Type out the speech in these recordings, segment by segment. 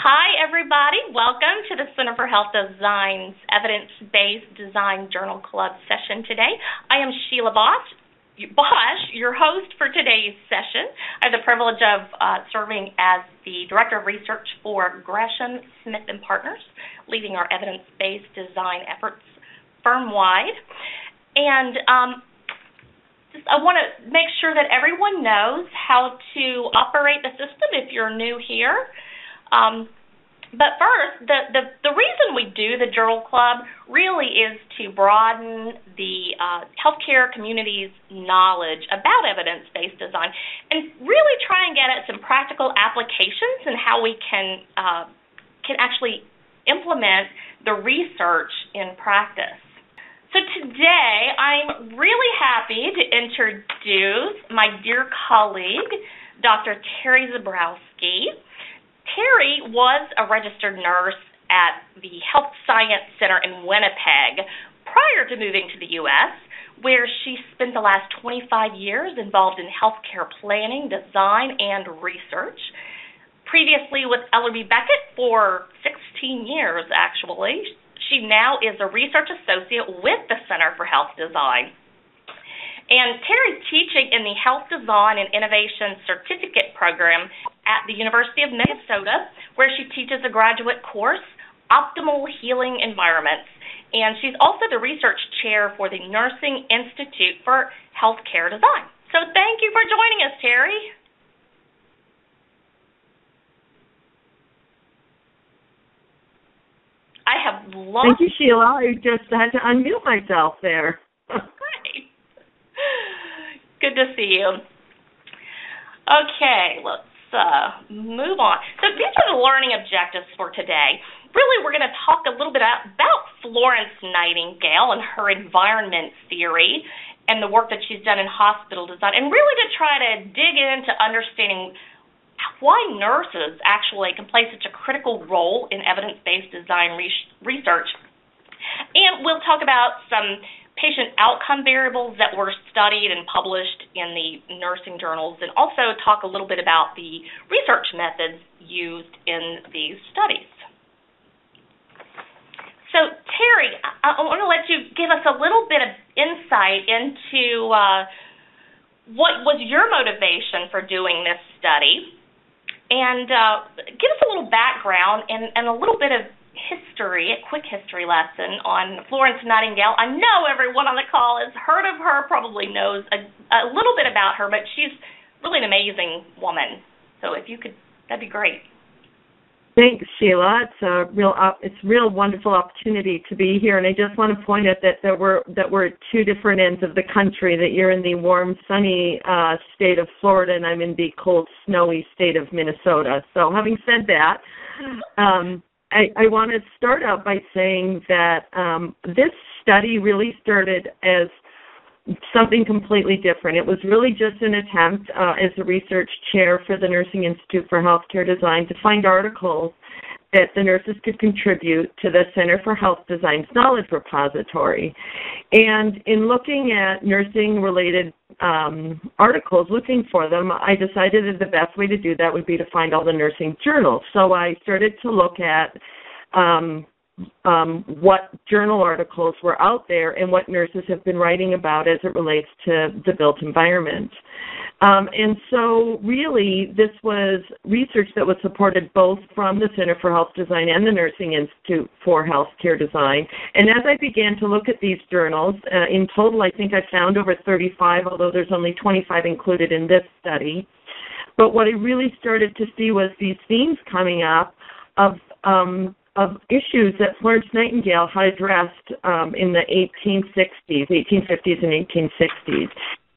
Hi, everybody. Welcome to the Center for Health Design's Evidence-Based Design Journal Club session today. I am Sheila Bosch, your host for today's session. I have the privilege of serving as the Director of Research for Gresham Smith & Partners, leading our evidence-based design efforts firm-wide. And I want to make sure that everyone knows how to operate the system if you're new here. But first, the reason we do the Journal Club really is to broaden the healthcare community's knowledge about evidence-based design and really try and get at some practical applications and how we can actually implement the research in practice. So today, I'm really happy to introduce my dear colleague, Dr. Terry Zabrowski. Terry was a registered nurse at the Health Science Center in Winnipeg prior to moving to the U.S., where she spent the last 25 years involved in healthcare planning, design, and research. Previously with Ellerby Beckett for 16 years, actually. She now is a research associate with the Center for Health Design. And Terry's teaching in the Health Design and Innovation Certificate Program at the University of Minnesota, where she teaches a graduate course, Optimal Healing Environments. And she's also the research chair for the Nursing Institute for Healthcare Design. So thank you for joining us, Terry. I have loved... Thank you, Sheila. I just had to unmute myself there. Great. Good to see you. Okay, let's move on. So these are the learning objectives for today. Really, we're going to talk a little bit about Florence Nightingale and her environment theory and the work that she's done in hospital design, and really to try to dig into understanding why nurses actually can play such a critical role in evidence-based design research. And we'll talk about some patient outcome variables that were studied and published in the nursing journals, and also talk a little bit about the research methods used in these studies. So, Terry, I want to let you give us a little bit of insight into what was your motivation for doing this study, and give us a little background and a little bit of history, a quick history lesson on Florence Nightingale. I know everyone on the call has heard of her, probably knows a little bit about her, but she's really an amazing woman. So if you could, that'd be great. Thanks, Sheila. It's a real wonderful opportunity to be here, and I just want to point out that we're at two different ends of the country. That you're in the warm, sunny state of Florida, and I'm in the cold, snowy state of Minnesota. So, having said that, I want to start out by saying that this study really started as something completely different. It was really just an attempt as a research chair for the Nursing Institute for Healthcare Design to find articles that the nurses could contribute to the Center for Health Design's knowledge repository. And in looking at nursing-related articles, looking for them, I decided that the best way to do that would be to find all the nursing journals. So I started to look at what journal articles were out there and what nurses have been writing about as it relates to the built environment. And so really this was research that was supported both from the Center for Health Design and the Nursing Institute for Healthcare Design. And as I began to look at these journals, in total I think I found over 35, although there's only 25 included in this study. But what I really started to see was these themes coming up of issues that Florence Nightingale had addressed in the 1850s and 1860s.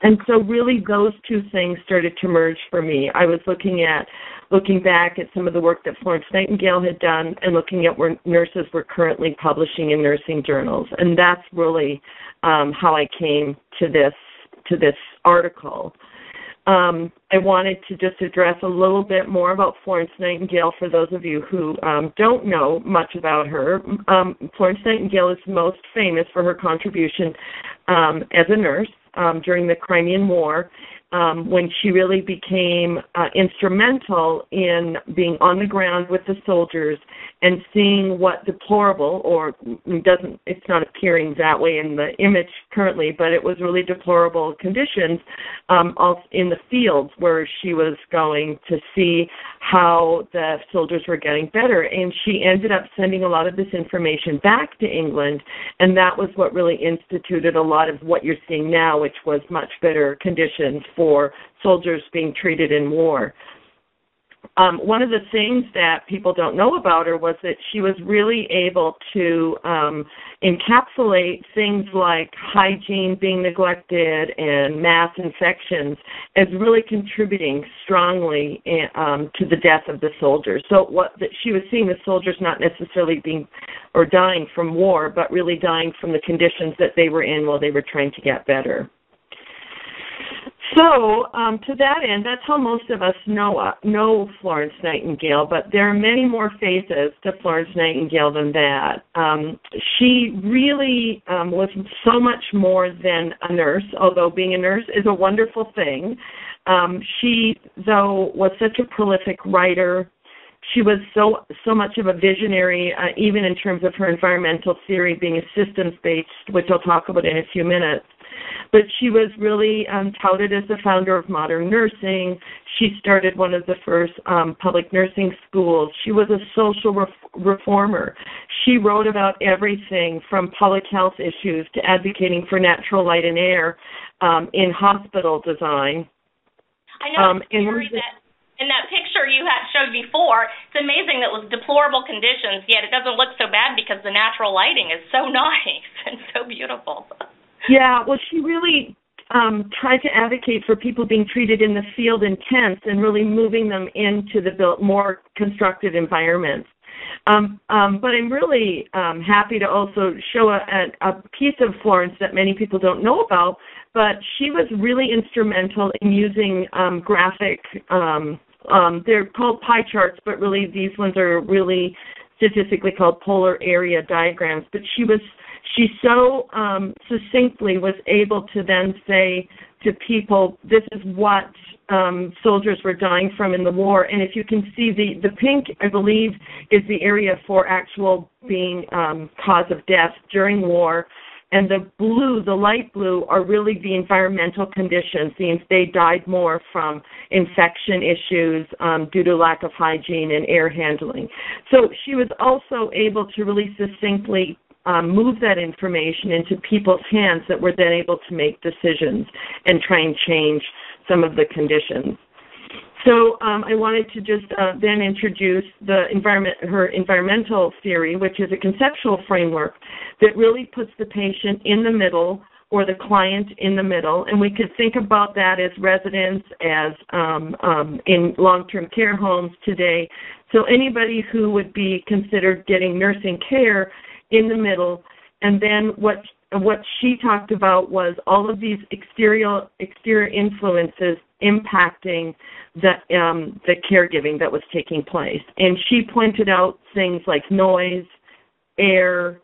And so really those two things started to merge for me. I was looking back at some of the work that Florence Nightingale had done and looking at where nurses were currently publishing in nursing journals. And that's really how I came to this article. I wanted to just address a little bit more about Florence Nightingale for those of you who don't know much about her. Florence Nightingale is most famous for her contribution as a nurse during the Crimean War when she really became instrumental in being on the ground with the soldiers and seeing what deplorable, or it's not appearing that way in the image currently, but it was really deplorable conditions in the fields where she was going to see how the soldiers were getting better. And she ended up sending a lot of this information back to England, and that was what really instituted a lot of what you're seeing now, which was much better conditions for soldiers being treated in war. One of the things that people don't know about her was that she was really able to encapsulate things like hygiene being neglected and mass infections as really contributing strongly to the death of the soldiers. So she was seeing the soldiers not necessarily being or dying from war, but really dying from the conditions that they were in while they were trying to get better. So, to that end, that's how most of us know Florence Nightingale, but there are many more phases to Florence Nightingale than that. She really was so much more than a nurse, although being a nurse is a wonderful thing. She, though, was such a prolific writer. She was so much of a visionary, even in terms of her environmental theory being a systems-based, which I'll talk about in a few minutes. But she was really touted as the founder of modern nursing. She started one of the first public nursing schools. She was a social reformer. She wrote about everything from public health issues to advocating for natural light and air in hospital design. I know in that picture you had showed before, it's amazing that it was deplorable conditions, yet it doesn't look so bad because the natural lighting is so nice and so beautiful. Yeah, well, she really tried to advocate for people being treated in the field in tents and really moving them into the more constructive environments. But I'm really happy to also show a piece of Florence that many people don't know about, but she was really instrumental in using graphic, they're called pie charts, but really these ones are really statistically called polar area diagrams, but she so succinctly was able to then say to people, this is what soldiers were dying from in the war. And if you can see the pink, I believe, is the area for actual being cause of death during war. And the blue, the light blue, are really the environmental conditions. They died more from infection issues due to lack of hygiene and air handling. So she was also able to really succinctly move that information into people's hands that were then able to make decisions and try and change some of the conditions. So I wanted to just then introduce her environmental theory, which is a conceptual framework that really puts the patient in the middle or the client in the middle. And we could think about that as residents, as in long-term care homes today. So anybody who would be considered getting nursing care in the middle, and then what she talked about was all of these exterior influences impacting the caregiving that was taking place. And she pointed out things like noise, air,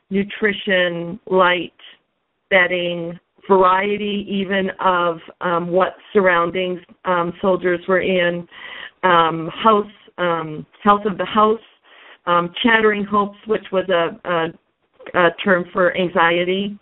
nutrition, light, bedding, variety even of what surroundings soldiers were in, health of the house, chattering hopes, which was a term for anxiety,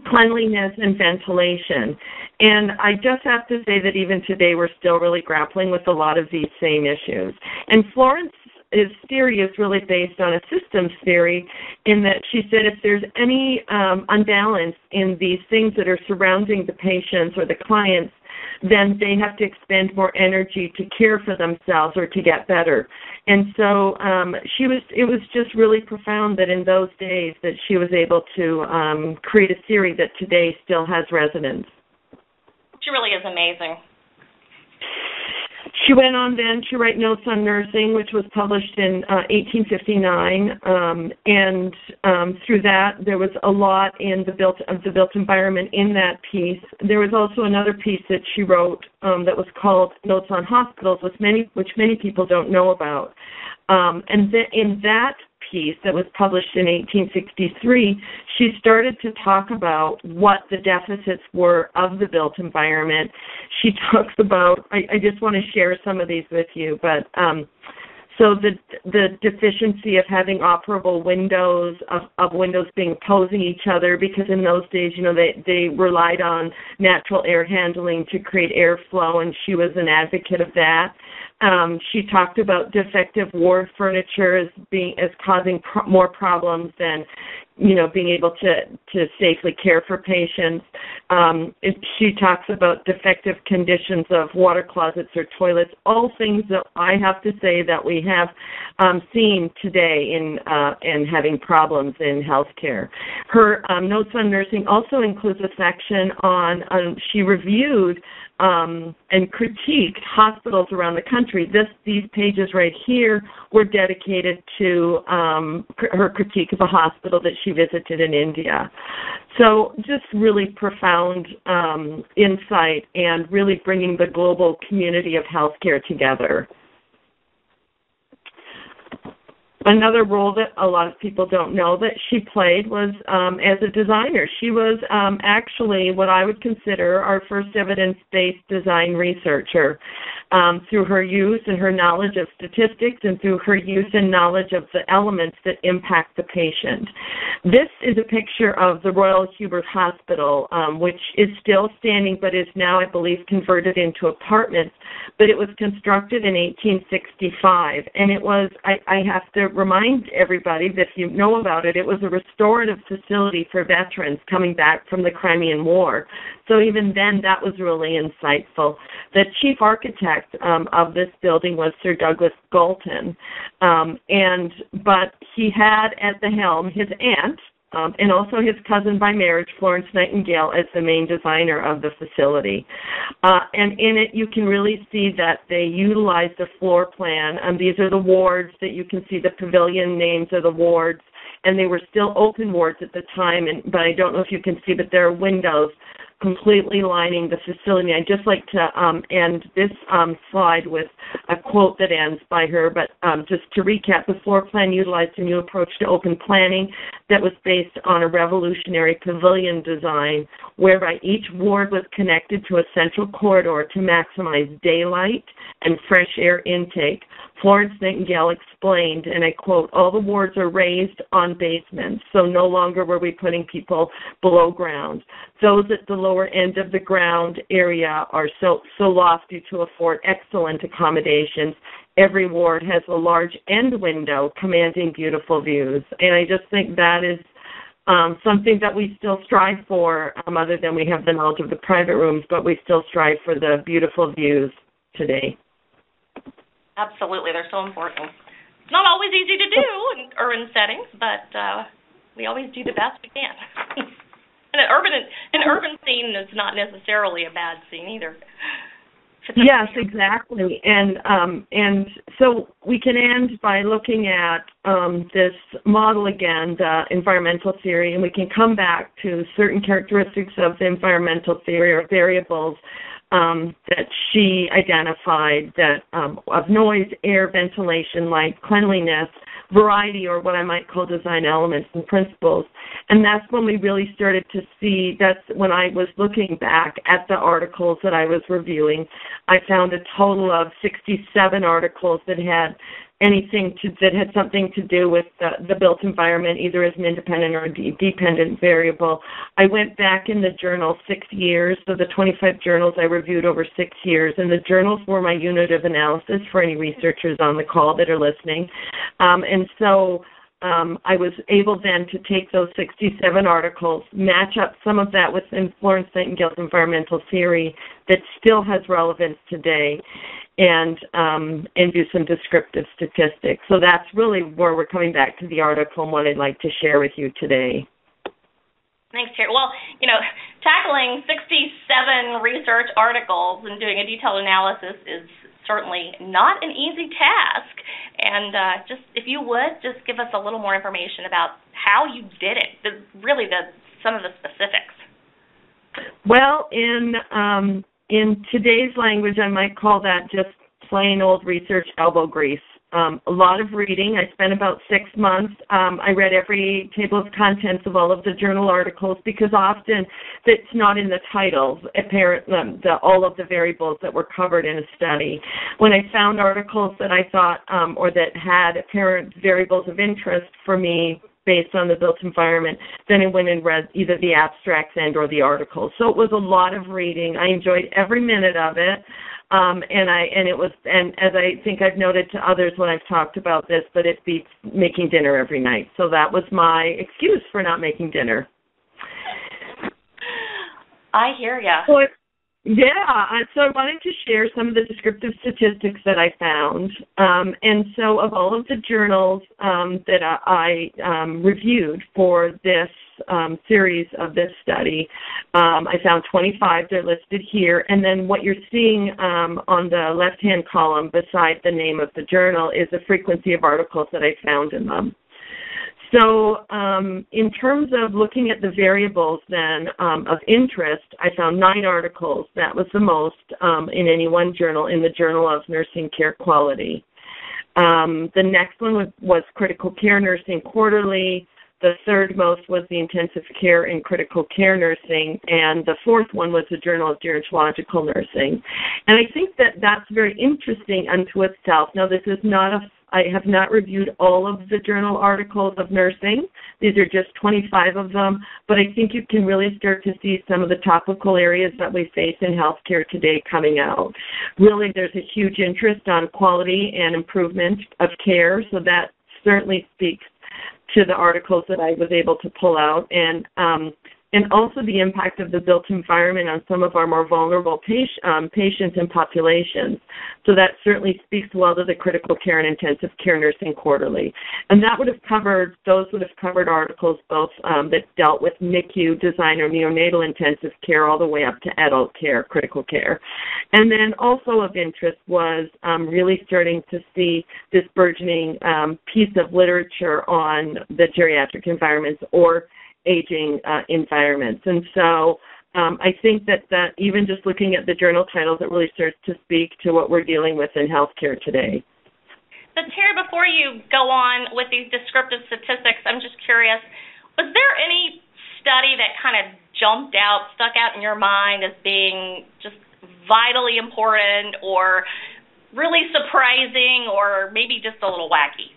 cleanliness, and ventilation. And I just have to say that even today we're still really grappling with a lot of these same issues. And Florence's theory is really based on a systems theory in that she said if there's any unbalance in these things that are surrounding the patients or the clients, then they have to expend more energy to care for themselves or to get better. And so it was just really profound that in those days that she was able to create a theory that today still has resonance. She really is amazing. She went on then to write Notes on Nursing, which was published in 1859, and through that there was a lot in the built environment in that piece. There was also another piece that she wrote that was called Notes on Hospitals, which many people don't know about. And in that piece that was published in 1863, she started to talk about what the deficits were of the built environment. She talks about, I just want to share some of these with you, but so the deficiency of having operable windows, of windows being opposing each other, because in those days, they relied on natural air handling to create airflow, and she was an advocate of that. She talked about defective ward furniture as causing more problems than being able to safely care for patients. She talks about defective conditions of water closets or toilets, all things that I have to say that we have seen today in having problems in healthcare. Her notes on nursing also includes a section on, she reviewed and critiqued hospitals around the country. These pages right here were dedicated to her critique of a hospital that she visited in India. So just really profound insight and really bringing the global community of healthcare together. Another role that a lot of people don't know that she played was as a designer. She was actually what I would consider our first evidence-based design researcher. Through her use and her knowledge of statistics and through her use and knowledge of the elements that impact the patient. This is a picture of the Royal Hubert Hospital, which is still standing but is now, I believe, converted into apartments. But it was constructed in 1865, and it was, I have to remind everybody that if you know about it, it was a restorative facility for veterans coming back from the Crimean War. So even then, that was really insightful. The chief architect of this building was Sir Douglas Galton, but he had at the helm his aunt, and also his cousin by marriage, Florence Nightingale, as the main designer of the facility. And in it, you can really see that they utilized a floor plan. These are the wards that you can see, the pavilion names of the wards, and they were still open wards at the time, but I don't know if you can see, but there are windows completely lining the facility. I'd just like to end this slide with a quote that ends by her, but just to recap, the floor plan utilized a new approach to open planning that was based on a revolutionary pavilion design, whereby each ward was connected to a central corridor to maximize daylight and fresh air intake. Florence Nightingale explained, and I quote, "All the wards are raised on basements, so no longer were we putting people below ground. Those at the lower end of the ground area are so lofty to afford excellent accommodations. Every ward has a large end window commanding beautiful views." And I just think that is something that we still strive for, other than we have the knowledge of the private rooms, but we still strive for the beautiful views today. Absolutely, they're so important. It's not always easy to do in urban settings, but we always do the best we can. And an urban scene is not necessarily a bad scene either. Yes, exactly. And so we can end by looking at this model again, the environmental theory, and we can come back to certain characteristics of the environmental theory or variables that she identified, that of noise, air, ventilation, light, cleanliness, variety, or what I might call design elements and principles. And that's when we really started to see, that's when I was looking back at the articles that I was reviewing. I found a total of 67 articles that had something to do with the built environment, either as an independent or a dependent variable. I went back in the journal 6 years, so the 25 journals I reviewed over 6 years, and the journals were my unit of analysis for any researchers on the call that are listening. And so I was able then to take those 67 articles, match up some of that with Florence Nightingale's environmental theory that still has relevance today, and do some descriptive statistics. So that's really where we're coming back to the article and what I'd like to share with you today. Thanks, Terry. Well, tackling 67 research articles and doing a detailed analysis is certainly not an easy task. And just, if you would, just give us a little more information about how you did it, some of the specifics. Well, in today's language, I might call that just plain old research elbow grease. a lot of reading. I spent about 6 months. I read every table of contents of all of the journal articles because often it's not in the titles, all of the variables that were covered in a study. When I found articles that I thought or that had apparent variables of interest for me based on the built environment, then I went and read either the abstracts and or the articles. So it was a lot of reading. I enjoyed every minute of it. And as I think I've noted to others when I've talked about this, but it beats making dinner every night. So that was my excuse for not making dinner. I hear ya. So I wanted to share some of the descriptive statistics that I found. And so of all of the journals that I reviewed for this series of this study, I found 25. They're listed here. And then what you're seeing on the left-hand column beside the name of the journal is the frequency of articles that I found in them. So in terms of looking at the variables then of interest, I found 9 articles. That was the most in any one journal, in the Journal of Nursing Care Quality. The next one was Critical Care Nursing Quarterly. The third most was the Intensive Care and Critical Care Nursing. And the fourth one was the Journal of Gerontological Nursing. And I think that that's very interesting unto itself. Now, this is not I have not reviewed all of the journal articles of nursing. These are just 25 of them, but I think you can really start to see some of the topical areas that we face in healthcare today coming out. Really, there's a huge interest on quality and improvement of care, so that certainly speaks to the articles that I was able to pull out, and also the impact of the built environment on some of our more vulnerable patients and populations. So that certainly speaks well to the Critical Care and Intensive Care Nursing Quarterly. And those would have covered articles both that dealt with NICU design or neonatal intensive care all the way up to adult care, critical care. And then also of interest was really starting to see this burgeoning piece of literature on the geriatric environments or aging environments. And so I think that even just looking at the journal titles, it really starts to speak to what we're dealing with in healthcare today. So, Terry, before you go on with these descriptive statistics, I'm just curious, was there any study that kind of stuck out in your mind as being just vitally important or really surprising or maybe just a little wacky?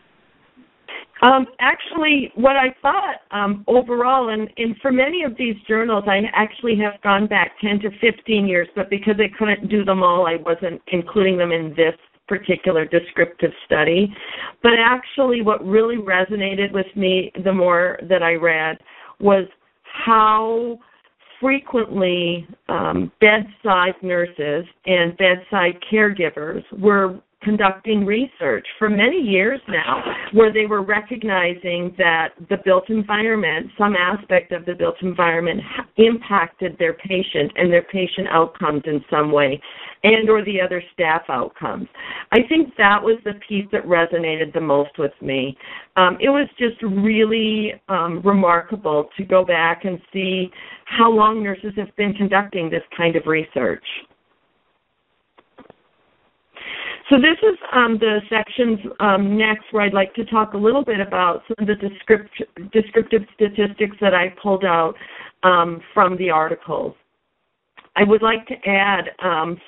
Actually, what I thought overall, and for many of these journals, I actually have gone back 10 to 15 years, but because I couldn't do them all, I wasn't including them in this particular descriptive study. But actually, what really resonated with me the more that I read was how frequently bedside nurses and bedside caregivers were conducting research for many years now where they were recognizing that the built environment, some aspect of the built environment impacted their patient and their patient outcomes in some way and or the other staff outcomes. I think that was the piece that resonated the most with me. It was just really remarkable to go back and see how long nurses have been conducting this kind of research. So this is the sections next where I'd like to talk a little bit about some of the descriptive statistics that I pulled out from the articles. I would like to add,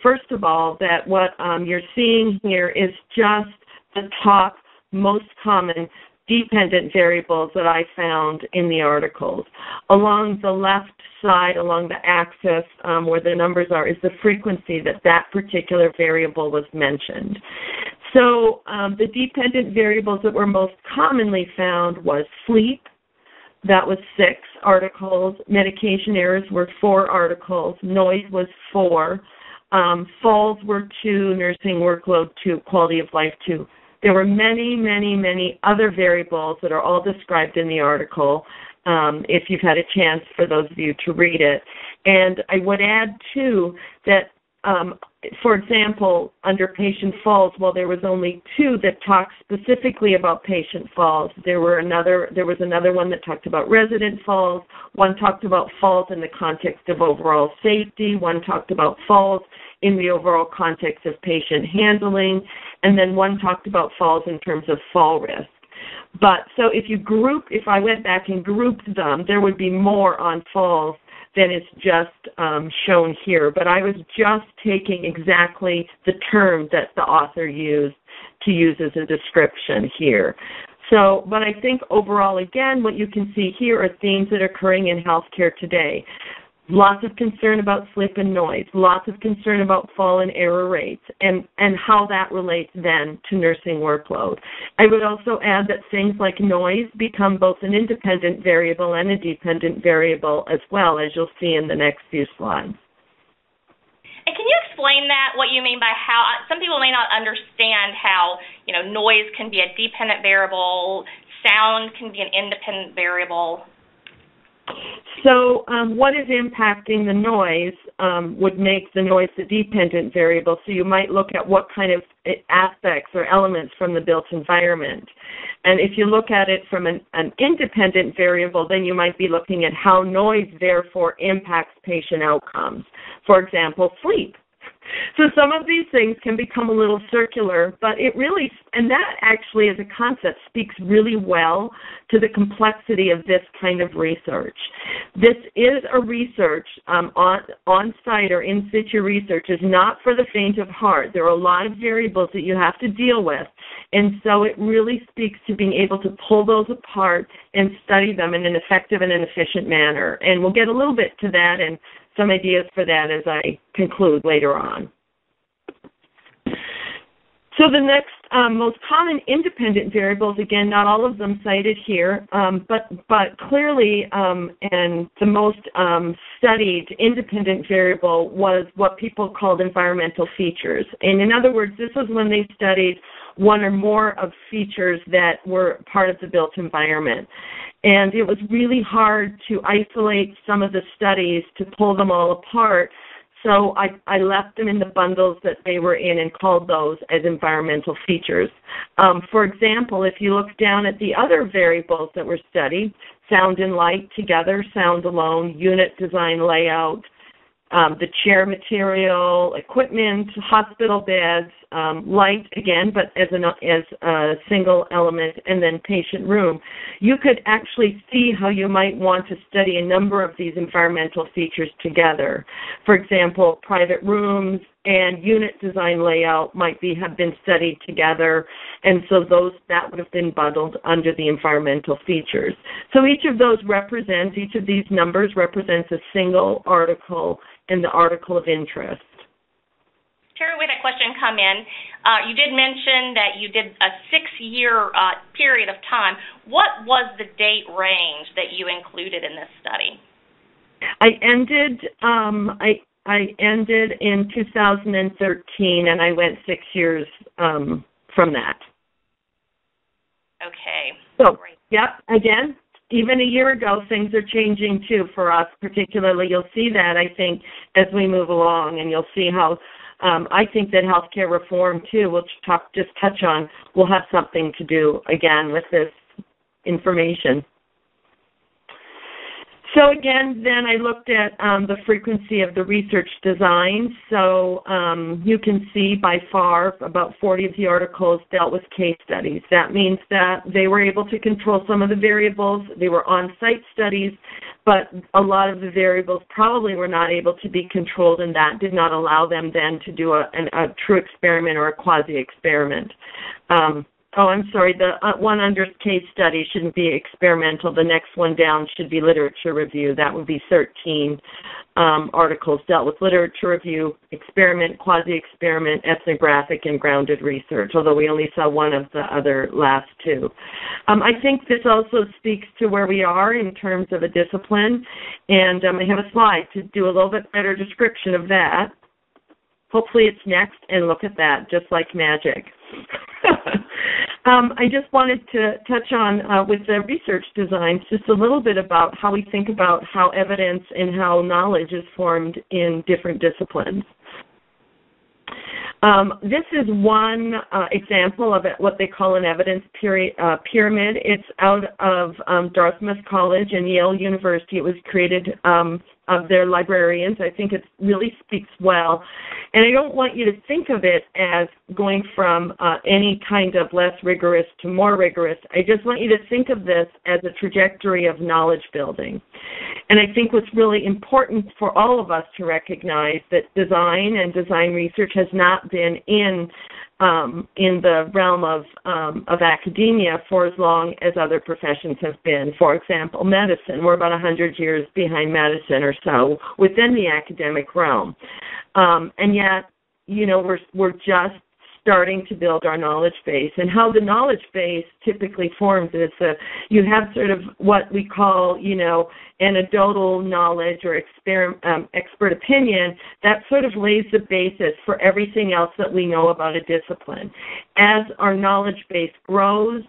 first of all, that what you're seeing here is just the top most common dependent variables that I found in the articles. Along the left side, along the axis where the numbers are, is the frequency that particular variable was mentioned. So the dependent variables that were most commonly found was sleep. That was 6 articles. Medication errors were 4 articles. Noise was 4. Falls were 2. Nursing workload 2. Quality of life 2. There were many, many, many other variables that are all described in the article, if you've had a chance for those of you to read it. And I would add, too, that for example, under patient falls, well, there was only 2 that talked specifically about patient falls. There was another one that talked about resident falls. One talked about falls in the context of overall safety. One talked about falls in the overall context of patient handling. And then one talked about falls in terms of fall risk. But so if I went back and grouped them, there would be more on falls than is just shown here. But I was just taking exactly the term that the author used to use as a description here. So, but I think overall, again, what you can see here are themes that are occurring in healthcare today. Lots of concern about sleep and noise, lots of concern about fall and error rates, and how that relates then to nursing workload. I would also add that things like noise become both an independent variable and a dependent variable as well, as you'll see in the next few slides. And can you explain that, what you mean by how, some people may not understand how, noise can be a dependent variable, sound can be an independent variable. So what is impacting the noise would make the noise the dependent variable. So you might look at what kind of aspects or elements from the built environment. And if you look at it from an independent variable, then you might be looking at how noise therefore impacts patient outcomes. For example, sleep. So some of these things can become a little circular, but it really, and that actually as a concept speaks really well to the complexity of this kind of research. This is a research, on-site or in-situ research is not for the faint of heart. There are a lot of variables that you have to deal with, and so it really speaks to being able to pull those apart and study them in an effective and an efficient manner. And we'll get a little bit to that and some ideas for that as I conclude later on. So the next most common independent variables, again, not all of them cited here, but clearly and the most studied independent variable was what people called environmental features. And in other words, this was when they studied one or more of features that were part of the built environment. And it was really hard to isolate some of the studies to pull them all apart. So I left them in the bundles that they were in and called those as environmental features. For example, if you look down at the other variables that were studied, sound and light together, sound alone, unit design layout, the chair material, equipment, hospital beds, light again, but as a single element, and then patient room. You could actually see how you might want to study a number of these environmental features together. For example, private rooms and unit design layout might have been studied together, and so that would have been bundled under the environmental features. So each of these numbers represents a single article in the article of interest. Terry, we had a question come in. You did mention that you did a 6-year period of time. What was the date range that you included in this study? I ended in 2013, and I went 6 years from that. Okay. So, great. Yep, again, even a year ago, things are changing, too, for us particularly. You'll see that, I think, as we move along, and you'll see how I think that healthcare reform, too, will have something to do, again, with this information. So again, then I looked at the frequency of the research design. So you can see by far about 40 of the articles dealt with case studies. That means that they were able to control some of the variables. They were on-site studies, but a lot of the variables probably were not able to be controlled, and that did not allow them then to do a true experiment or a quasi-experiment. I'm sorry, the one under case study shouldn't be experimental. The next one down should be literature review. That would be 13 articles dealt with literature review, experiment, quasi-experiment, ethnographic, and grounded research, although we only saw one of the other last two. I think this also speaks to where we are in terms of a discipline, and I have a slide to do a little bit better description of that. Hopefully it's next, and look at that, just like magic. I just wanted to touch on, with the research designs, just a little bit about how we think about how evidence and how knowledge is formed in different disciplines. This is one example of what they call an evidence pyramid. It's out of Dartmouth College and Yale University. It was created of their librarians. I think it really speaks well. And I don't want you to think of it as going from any kind of less rigorous to more rigorous. I just want you to think of this as a trajectory of knowledge building. And I think what's really important for all of us to recognize that design and design research has not been in the realm of academia for as long as other professions have been. For example, medicine. We're about 100 years behind medicine or so within the academic realm. And yet, you know, we're just starting to build our knowledge base. And how the knowledge base typically forms is you have sort of what we call, you know, anecdotal knowledge or expert opinion that sort of lays the basis for everything else that we know about a discipline. As our knowledge base grows,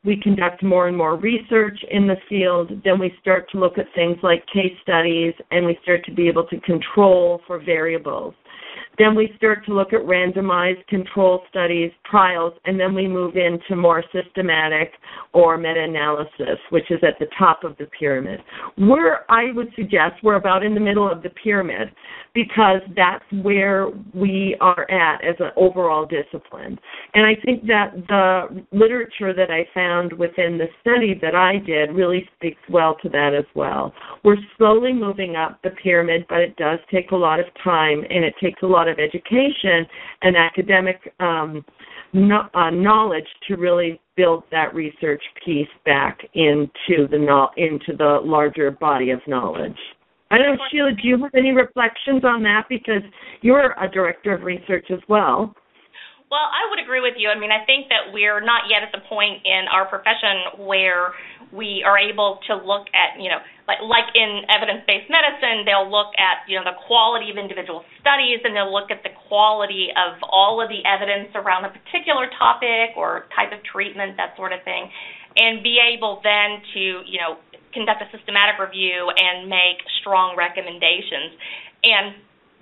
we conduct more and more research in the field, then we start to look at things like case studies, and we start to be able to control for variables. Then we start to look at randomized control studies, trials, and then we move into more systematic or meta-analysis, which is at the top of the pyramid. I would suggest we're about in the middle of the pyramid because that's where we are at as an overall discipline. And I think that the literature that I found within the study that I did really speaks well to that as well. We're slowly moving up the pyramid, but it does take a lot of time, and it takes a lot of education and academic knowledge to really build that research piece back into the larger body of knowledge. I don't know, Sheila, do you have any reflections on that? Because you're a director of research as well. Well, I would agree with you. I mean, I think that we're not yet at the point in our profession where we are able to look at, you know, like in evidence-based medicine, they'll look at, you know, the quality of individual studies, and they'll look at the quality of all of the evidence around a particular topic or type of treatment, that sort of thing, and be able then to, you know, conduct a systematic review and make strong recommendations. And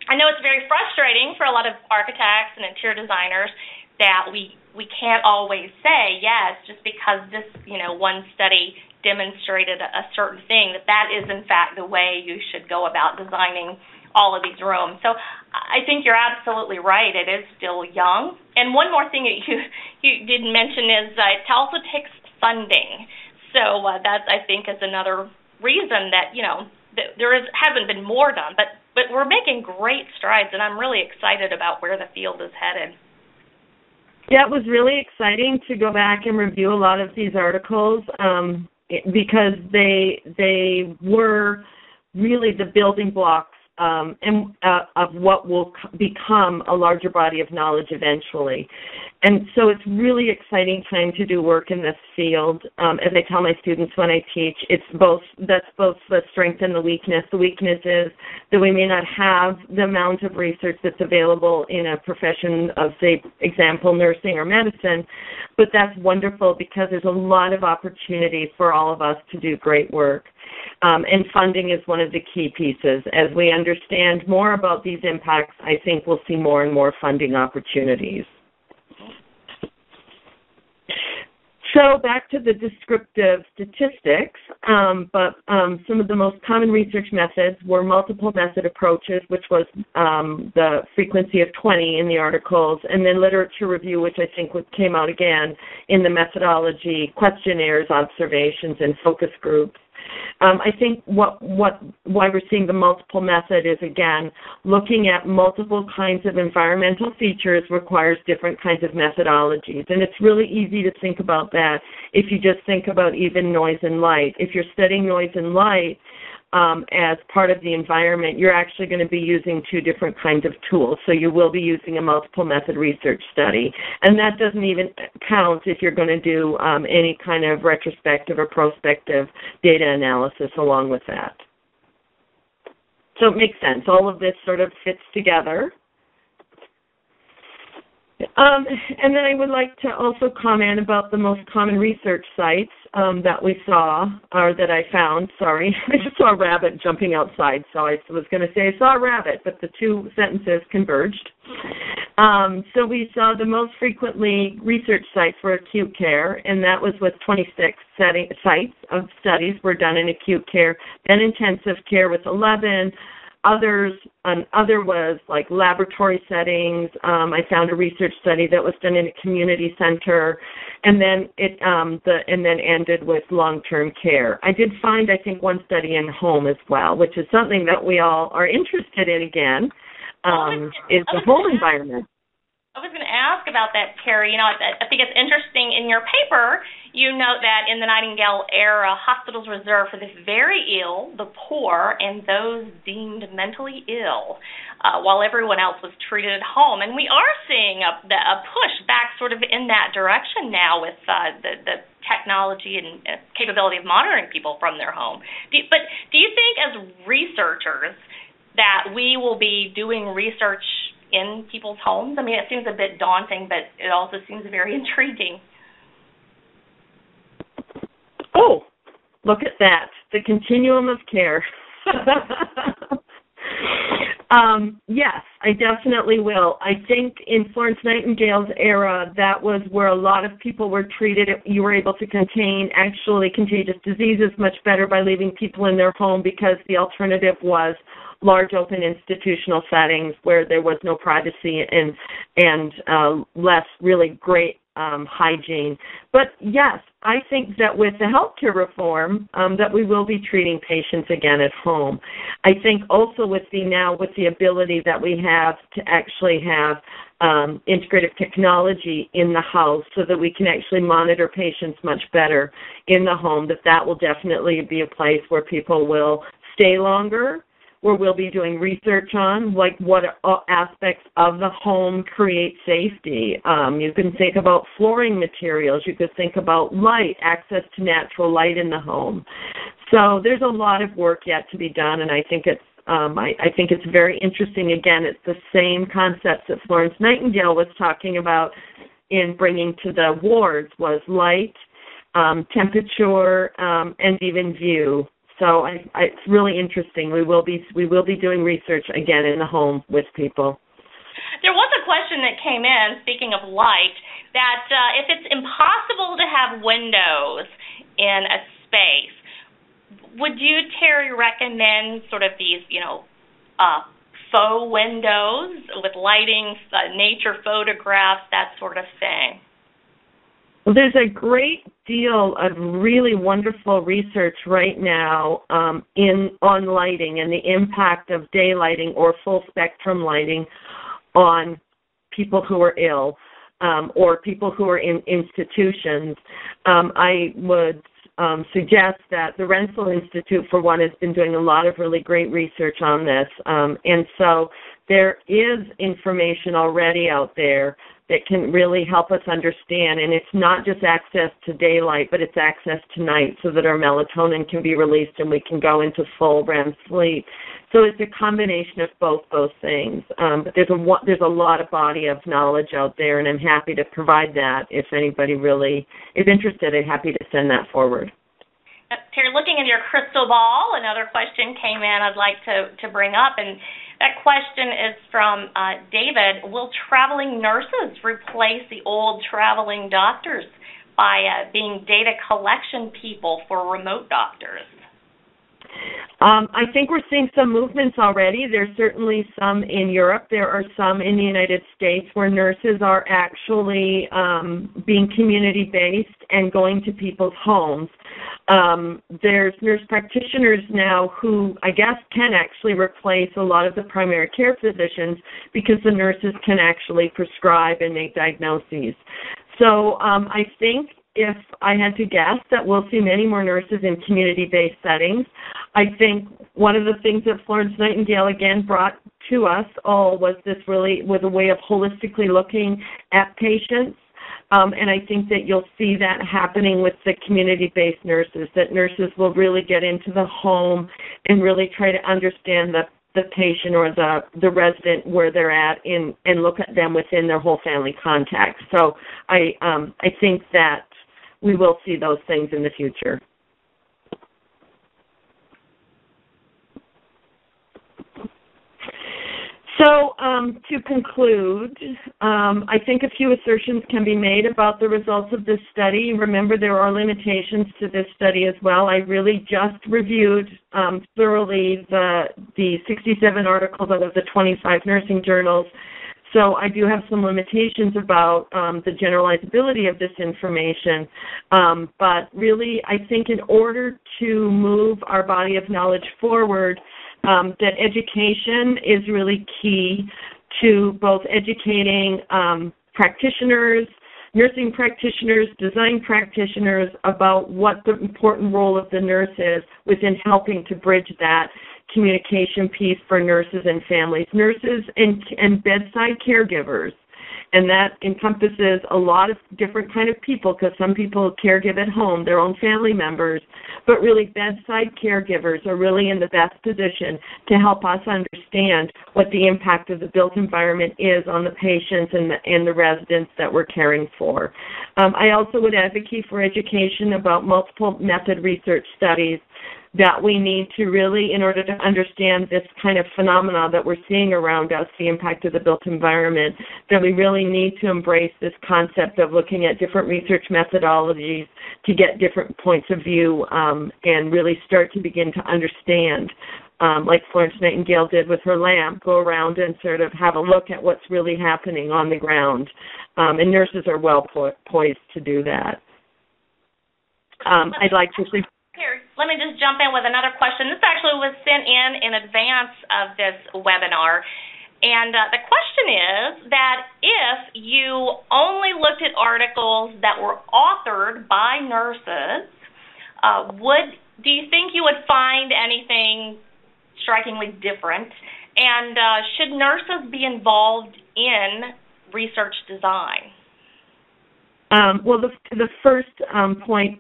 I know it's very frustrating for a lot of architects and interior designers that we can't always say, yes, just because this, you know, one study demonstrated a certain thing, that is, in fact, the way you should go about designing all of these rooms. So I think you're absolutely right. It is still young. And one more thing that you didn't mention is it also takes funding. So that, I think, is another reason that, you know, hasn't been more done. But we're making great strides, and I'm really excited about where the field is headed. Yeah, it was really exciting to go back and review a lot of these articles because they were really the building blocks of what will become a larger body of knowledge eventually. And so it's really exciting time to do work in this field. As I tell my students when I teach, that's both the strength and the weakness. The weakness is that we may not have the amount of research that's available in a profession of, say, example, nursing or medicine, but that's wonderful because there's a lot of opportunity for all of us to do great work. And funding is one of the key pieces. As we understand more about these impacts, I think we'll see more and more funding opportunities. So back to the descriptive statistics, but some of the most common research methods were multiple method approaches, which was the frequency of 20 in the articles, and then literature review, which I think came out again in the methodology, questionnaires, observations, and focus groups. I think why we're seeing the multiple method is, again, looking at multiple kinds of environmental features requires different kinds of methodologies. And it's really easy to think about that if you just think about even noise and light. If you're studying noise and light as part of the environment, you're actually going to be using two different kinds of tools. So you will be using a multiple method research study. And that doesn't even count if you're going to do any kind of retrospective or prospective data analysis along with that. So it makes sense. All of this sort of fits together. And then I would like to also comment about the most common research sites that we saw, or that I found, sorry. I just saw a rabbit jumping outside, so I was going to say I saw a rabbit, but the two sentences converged. So we saw the most frequently research sites were acute care, and that was with 26 sites of studies were done in acute care, then intensive care with 11. Other was like laboratory settings. I found a research study that was done in a community center, and then ended with long-term care. I did find, I think, one study in home as well, which is something that we all are interested in again, is the home environment. I was going to ask about that, Terry. I think it's interesting in your paper, you note that in the Nightingale era, hospitals reserved for the very ill, the poor, and those deemed mentally ill, while everyone else was treated at home. And we are seeing a push back sort of in that direction now with the technology and capability of monitoring people from their home. But do you think as researchers that we will be doing research in people's homes? I mean, it seems a bit daunting, but it also seems very intriguing. Oh, look at that. The continuum of care. Yes, I definitely will. I think in Florence Nightingale's era, that was where a lot of people were treated. You were able to contain actually contagious diseases much better by leaving people in their home, because the alternative was large open institutional settings where there was no privacy and less really great hygiene. But yes, I think that with the healthcare reform, that we will be treating patients again at home. I think also with the ability that we have to actually have integrative technology in the house, so that we can actually monitor patients much better in the home, that will definitely be a place where people will stay longer, where we'll be doing research on, like what aspects of the home create safety. You can think about flooring materials. You could think about light, access to natural light in the home. So there's a lot of work yet to be done, and I think it's very interesting. Again, it's the same concepts that Florence Nightingale was talking about in bringing to the wards, was light, temperature, and even view. So it's really interesting. We will be doing research again in the home with people. There was a question that came in, speaking of light, that if it's impossible to have windows in a space, would you, Terry, recommend sort of these, faux windows with lighting, nature photographs, that sort of thing? Well, there's a great deal of really wonderful research right now on lighting and the impact of daylighting or full spectrum lighting on people who are ill or people who are in institutions. I would suggest that the Rensselaer Institute, for one, has been doing a lot of really great research on this. And so there is information already out there that can really help us understand, and it's not just access to daylight, but it's access to night, so that our melatonin can be released and we can go into full REM sleep. So it's a combination of both those things. But there's a lot of body of knowledge out there, and I'm happy to provide that if anybody really is interested. I'm happy to send that forward. Terry, looking into your crystal ball, another question came in I'd like to bring up, and that question is from David. Will traveling nurses replace the old traveling doctors by being data collection people for remote doctors? I think we're seeing some movements already. There's certainly some in Europe. There are some in the United States where nurses are actually being community-based and going to people's homes. There's nurse practitioners now who, I guess, can actually replace a lot of the primary care physicians, because the nurses can actually prescribe and make diagnoses. So I think, if I had to guess, that we'll see many more nurses in community-based settings. I think one of the things that Florence Nightingale again brought to us all was a way of holistically looking at patients. And I think that you'll see that happening with the community-based nurses, that nurses will really get into the home and really try to understand the patient or the resident where they're at and look at them within their whole family context. So I think that we will see those things in the future. So to conclude, I think a few assertions can be made about the results of this study. Remember, there are limitations to this study as well. I really just reviewed thoroughly the 67 articles out of the 25 nursing journals. So I do have some limitations about the generalizability of this information. But really, I think in order to move our body of knowledge forward, that education is really key to both educating practitioners, nursing practitioners, design practitioners about what the important role of the nurse is within helping to bridge that communication piece for nurses and families, nurses and bedside caregivers. And that encompasses a lot of different kind of people, because some people caregive at home, their own family members, but really bedside caregivers are really in the best position to help us understand what the impact of the built environment is on the patients and the residents that we're caring for. I also would advocate for education about multiple method research studies that we need to really, in order to understand this kind of phenomena that we're seeing around us, the impact of the built environment, that we really need to embrace this concept of looking at different research methodologies to get different points of view and really start to begin to understand, like Florence Nightingale did with her lamp, go around and sort of have a look at what's really happening on the ground. And nurses are well poised to do that. I'd like to see... Here, let me just jump in with another question. This actually was sent in advance of this webinar. And the question is that if you only looked at articles that were authored by nurses, do you think you would find anything strikingly different? And should nurses be involved in research design? Well, the first point,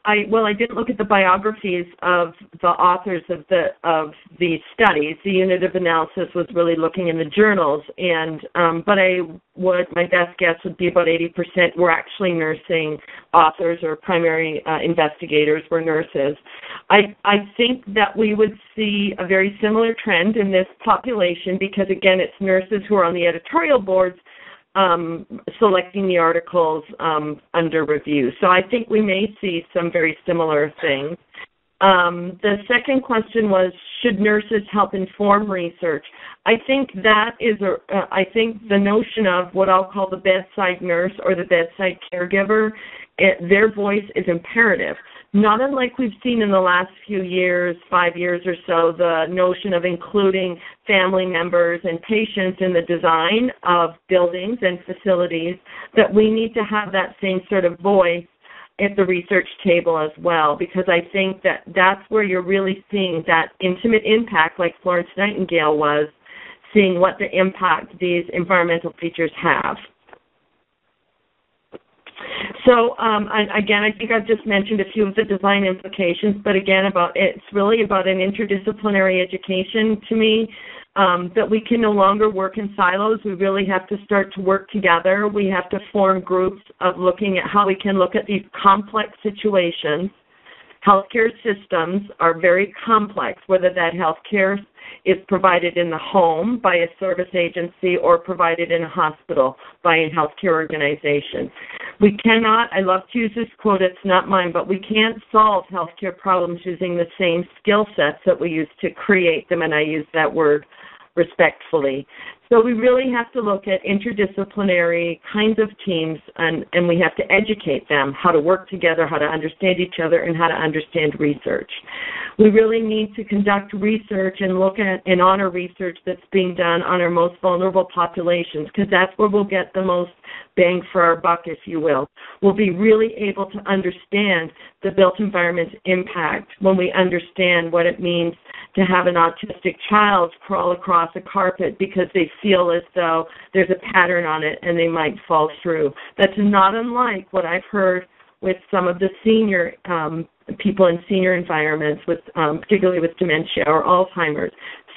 I didn't look at the biographies of the authors of the studies. The unit of analysis was really looking in the journals, but my best guess would be about 80% were actually nursing authors, or primary investigators were nurses. I think that we would see a very similar trend in this population, because again, it's nurses who are on the editorial boards selecting the articles under review. So I think we may see some very similar things. The second question was, should nurses help inform research? I think that is I think the notion of what I'll call the bedside nurse or the bedside caregiver, their voice is imperative. Not unlike we've seen in the last few years, 5 years or so, the notion of including family members and patients in the design of buildings and facilities, that we need to have that same sort of voice at the research table as well, because I think that that's where you're really seeing that intimate impact, like Florence Nightingale was, seeing what the impact these environmental features have. So, again, I think I've just mentioned a few of the design implications, but again, it's really about an interdisciplinary education to me, that we can no longer work in silos. We really have to start to work together. We have to form groups of looking at how we can look at these complex situations. Healthcare systems are very complex, whether that healthcare is provided in the home by a service agency or provided in a hospital by a healthcare organization. We cannot, I love to use this quote, it's not mine, but we can't solve healthcare problems using the same skill sets that we use to create them, and I use that word respectfully. So we really have to look at interdisciplinary kinds of teams, and we have to educate them how to work together, how to understand each other, and how to understand research. We really need to conduct research and look at and honor research that's being done on our most vulnerable populations, because that's where we'll get the most bang for our buck, if you will. We'll be really able to understand the built environment's impact when we understand what it means to have an autistic child crawl across a carpet because they feel as though there's a pattern on it and they might fall through. That's not unlike what I've heard with some of the senior people in senior environments, with particularly with dementia or Alzheimer's.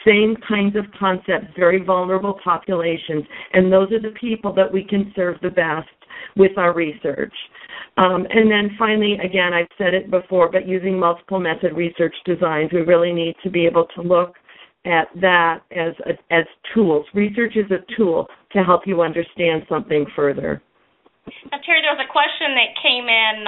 Same kinds of concepts, very vulnerable populations, and those are the people that we can serve the best with our research. And then finally, again, I've said it before, but using multiple method research designs, we really need to be able to look at that as tools. Research is a tool to help you understand something further. Now, Terry, there was a question that came in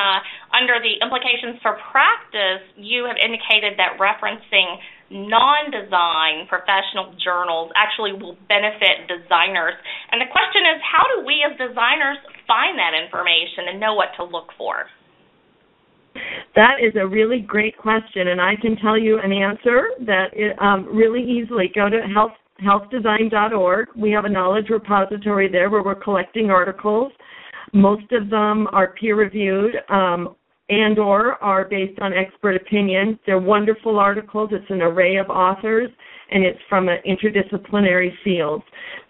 under the implications for practice. You have indicated that referencing non-design professional journals actually will benefit designers. And the question is, how do we as designers find that information and know what to look for? That is a really great question, and I can tell you an answer that really easily. Go to healthdesign.org. We have a knowledge repository there where we're collecting articles. Most of them are peer-reviewed and or are based on expert opinion. They're wonderful articles. It's an array of authors, and it's from an interdisciplinary field.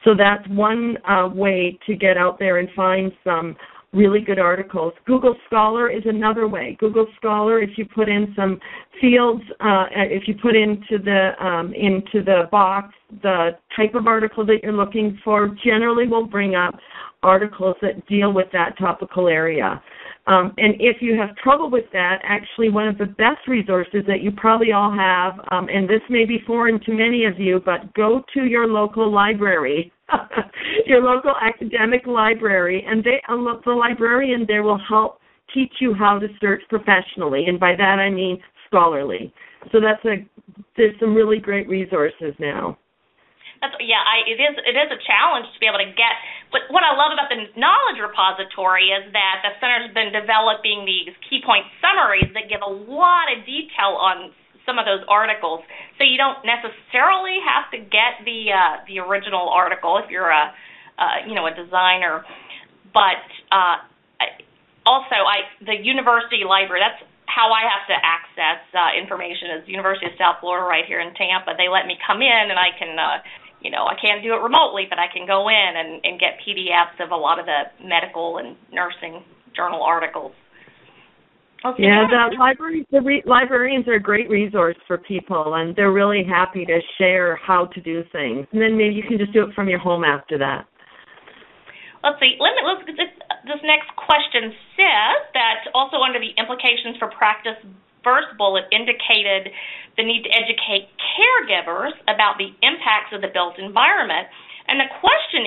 So that's one way to get out there and find some really good articles. Google Scholar is another way. Google Scholar, if you put in some fields, if you put into the box the type of article that you're looking for, generally will bring up articles that deal with that topical area. And if you have trouble with that, actually one of the best resources that you probably all have, and this may be foreign to many of you, but go to your local library, your local academic library, and the librarian there will help teach you how to search professionally, and by that I mean scholarly. So there's some really great resources now. It is a challenge to be able to get. But what I love about the knowledge repository is that the center's been developing these key point summaries that give a lot of detail on some of those articles. So you don't necessarily have to get the original article if you're a designer. But also the university library. That's how I have to access information. Is University of South Florida right here in Tampa. They let me come in and I can. I can't do it remotely, but I can go in and get PDFs of a lot of the medical and nursing journal articles. Okay. Yeah, the librarians are a great resource for people, and they're really happy to share how to do things. And then maybe you can just do it from your home after that. Let's see. This next question says that also under the implications for practice, first bullet indicated the need to educate caregivers about the impacts of the built environment. And the question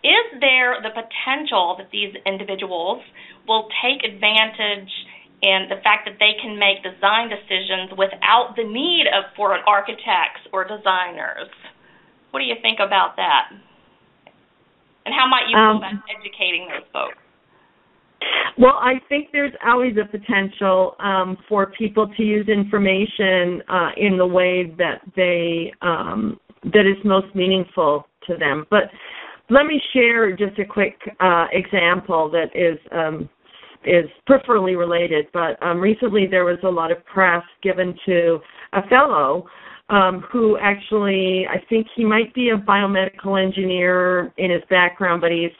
is there the potential that these individuals will take advantage in the fact that they can make design decisions without the need for architects or designers? What do you think about that? And how might you go about educating those folks? Well, I think there's always a potential for people to use information in the way that that is most meaningful to them. But let me share just a quick example that is peripherally related. But recently there was a lot of press given to a fellow who actually, I think he might be a biomedical engineer in his background, but he's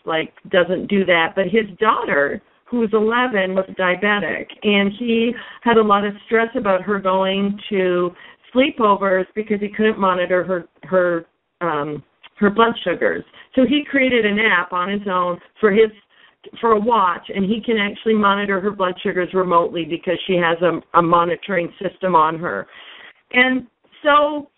doesn't do that. But his daughter, who was 11, was diabetic, and he had a lot of stress about her going to sleepovers because he couldn't monitor her blood sugars. So he created an app on his own for a watch, and he can actually monitor her blood sugars remotely because she has a monitoring system on her. And so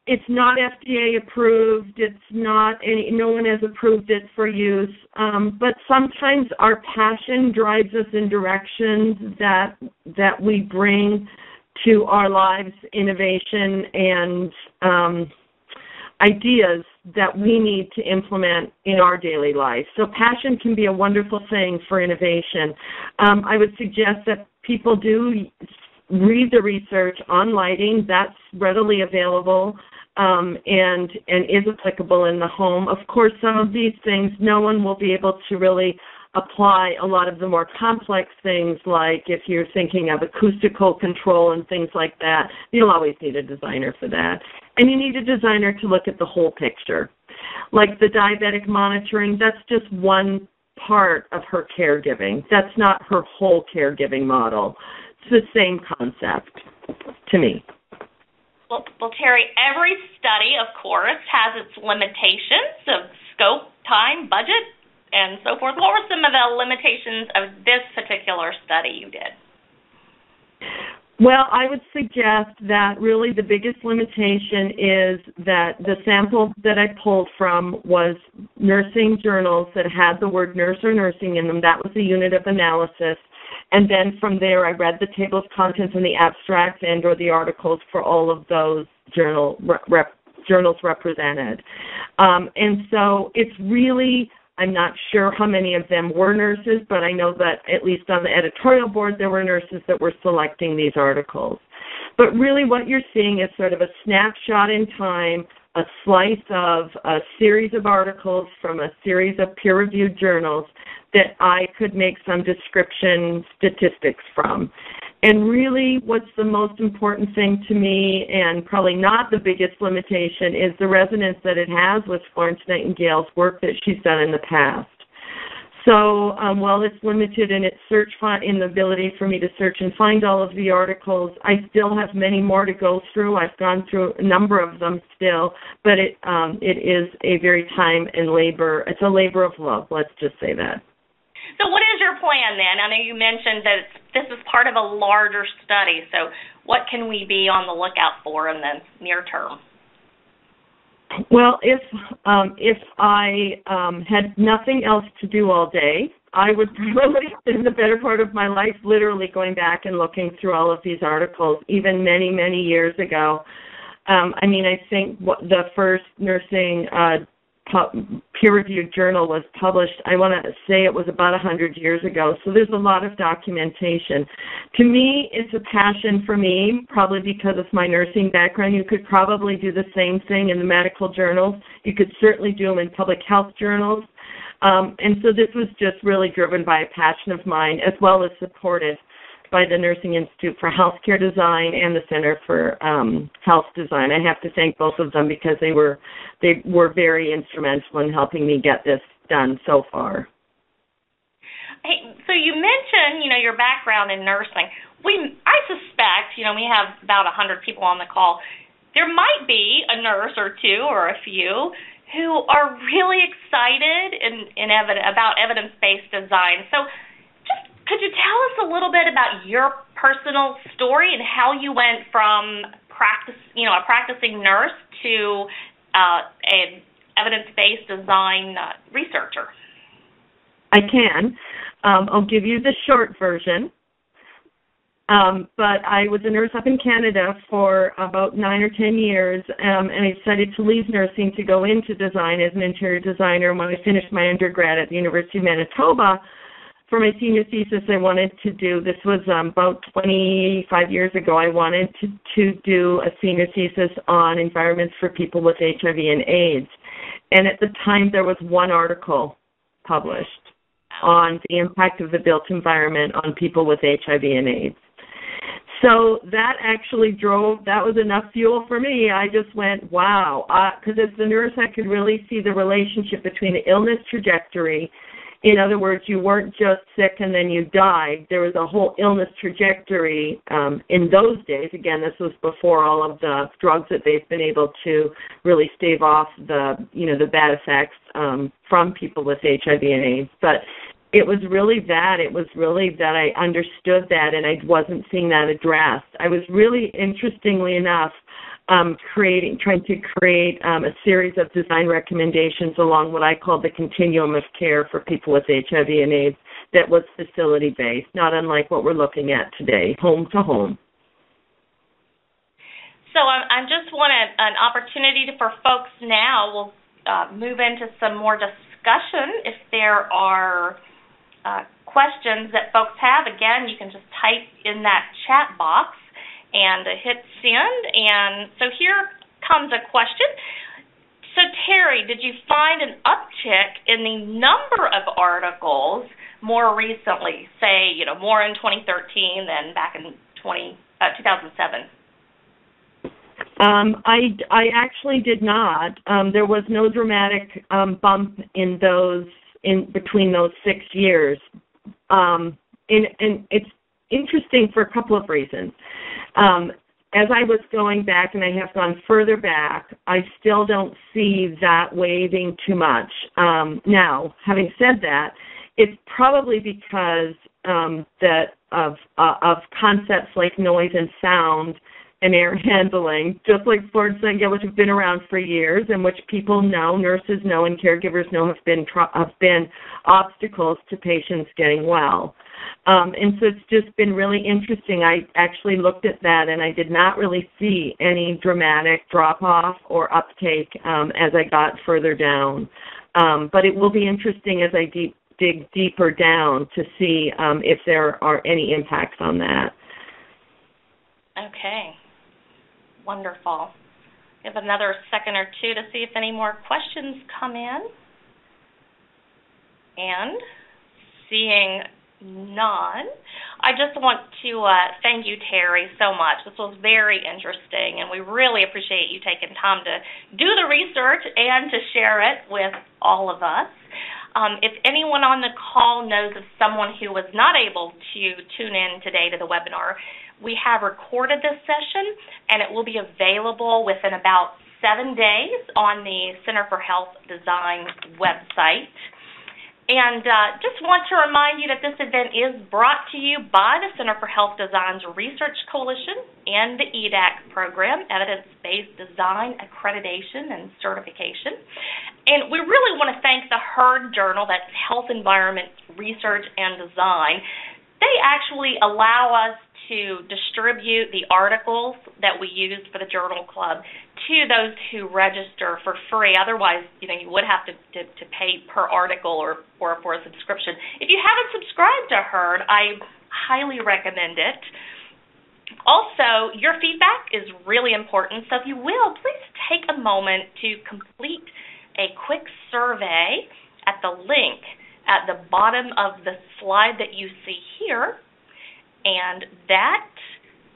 it's not FDA approved. It's not no one has approved it for use. But sometimes our passion drives us in directions that we bring to our lives, innovation and ideas that we need to implement in our daily life. So passion can be a wonderful thing for innovation. I would suggest that people do read the research on lighting. That's readily available. And is applicable in the home. Of course, some of these things, no one will be able to really apply a lot of the more complex things, like if you're thinking of acoustical control and things like that, you'll always need a designer for that. And you need a designer to look at the whole picture. Like the diabetic monitoring, that's just one part of her caregiving. That's not her whole caregiving model. It's the same concept to me. Well, Terry, every study, of course, has its limitations of scope, time, budget, and so forth. What were some of the limitations of this particular study you did? Well, I would suggest that really the biggest limitation is that the sample that I pulled from was nursing journals that had the word nurse or nursing in them. That was the unit of analysis. And then from there, I read the table of contents and the abstracts and or the articles for all of those journals represented. And so it's really, I'm not sure how many of them were nurses, but I know that at least on the editorial board, there were nurses that were selecting these articles. But really what you're seeing is sort of a snapshot in time, a slice of a series of articles from a series of peer-reviewed journals that I could make some description statistics from. And really what's the most important thing to me, and probably not the biggest limitation, is the resonance that it has with Florence Nightingale's work that she's done in the past. So while it's limited in its in the ability for me to search and find all of the articles, I still have many more to go through. I've gone through a number of them still, but it is a very time and labor. It's a labor of love, let's just say that. So what is your plan then? I know you mentioned that this is part of a larger study, so what can we be on the lookout for in the near term? Well, if I had nothing else to do all day, I would probably spend the better part of my life literally going back and looking through all of these articles, even many, many years ago. I think the first nursing peer-reviewed journal was published, I want to say it was about 100 years ago, so there's a lot of documentation. To me, it's a passion for me, probably because of my nursing background. You could probably do the same thing in the medical journals. You could certainly do them in public health journals. And so this was just really driven by a passion of mine, as well as supported by the Nursing Institute for Healthcare Design and the Center for Health Design. I have to thank both of them because they were very instrumental in helping me get this done so far. Hey, so you mentioned, your background in nursing. I suspect, we have about 100 people on the call. There might be a nurse or two or a few who are really excited about evidence-based design. So could you tell us a little bit about your personal story and how you went from a practicing nurse to an evidence-based design researcher? I can. I'll give you the short version. But I was a nurse up in Canada for about 9 or 10 years, and I decided to leave nursing to go into design as an interior designer. When I finished my undergrad at the University of Manitoba, for my senior thesis, I wanted to do, this was about 25 years ago, I wanted to do a senior thesis on environments for people with HIV and AIDS. And at the time, there was one article published on the impact of the built environment on people with HIV and AIDS. So that actually that was enough fuel for me. I just went, wow, because as the nurse, I could really see the relationship between the illness trajectory. In other words, you weren't just sick and then you died. There was a whole illness trajectory in those days. Again, this was before all of the drugs that they've been able to really stave off the bad effects from people with HIV and AIDS. But it was really that. It was really that I understood that and I wasn't seeing that addressed. I was really, interestingly enough, trying to create a series of design recommendations along what I call the continuum of care for people with HIV and AIDS that was facility-based, not unlike what we're looking at today, home to home. So I just want an opportunity for folks now. We'll move into some more discussion. If there are questions that folks have, again, you can just type in that chat box and hit send. And so here comes a question. So Terry, did you find an uptick in the number of articles more recently, say, more in 2013 than back in 2007? I actually did not. There was no dramatic bump in between those 6 years. And it's interesting for a couple of reasons. as I was going back, and I have gone further back, I still don't see that waning too much. Now, having said that, it's probably because of concepts like noise and sound and air handling, just like Florence and Nightingale, which have been around for years and which people know, nurses know, and caregivers know have been obstacles to patients getting well. And so it's just been really interesting. I actually looked at that, and I did not really see any dramatic drop-off or uptake as I got further down. But it will be interesting as I dig deeper down to see if there are any impacts on that. Okay. Wonderful. We have another second or two to see if any more questions come in. And seeing none, I just want to thank you, Terry, so much. This was very interesting, and we really appreciate you taking time to do the research and to share it with all of us. If anyone on the call knows of someone who was not able to tune in today to the webinar, we have recorded this session, and it will be available within about 7 days on the Center for Health Design website. And just want to remind you that this event is brought to you by the Center for Health Design's Research Coalition and the EDAC program, Evidence-Based Design Accreditation and Certification. And we really want to thank the HERD Journal, that's Health, Environment, Research, and Design. They actually allow us to distribute the articles that we use for the Journal Club to those who register for free. Otherwise, you would have to pay per article or for a subscription. If you haven't subscribed to HERD, I highly recommend it. Also, your feedback is really important, so if you will, please take a moment to complete a quick survey at the link at the bottom of the slide that you see here. And that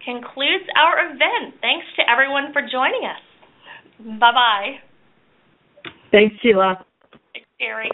concludes our event. Thanks to everyone for joining us. Bye-bye. Thanks, Sheila. Thanks, Gary.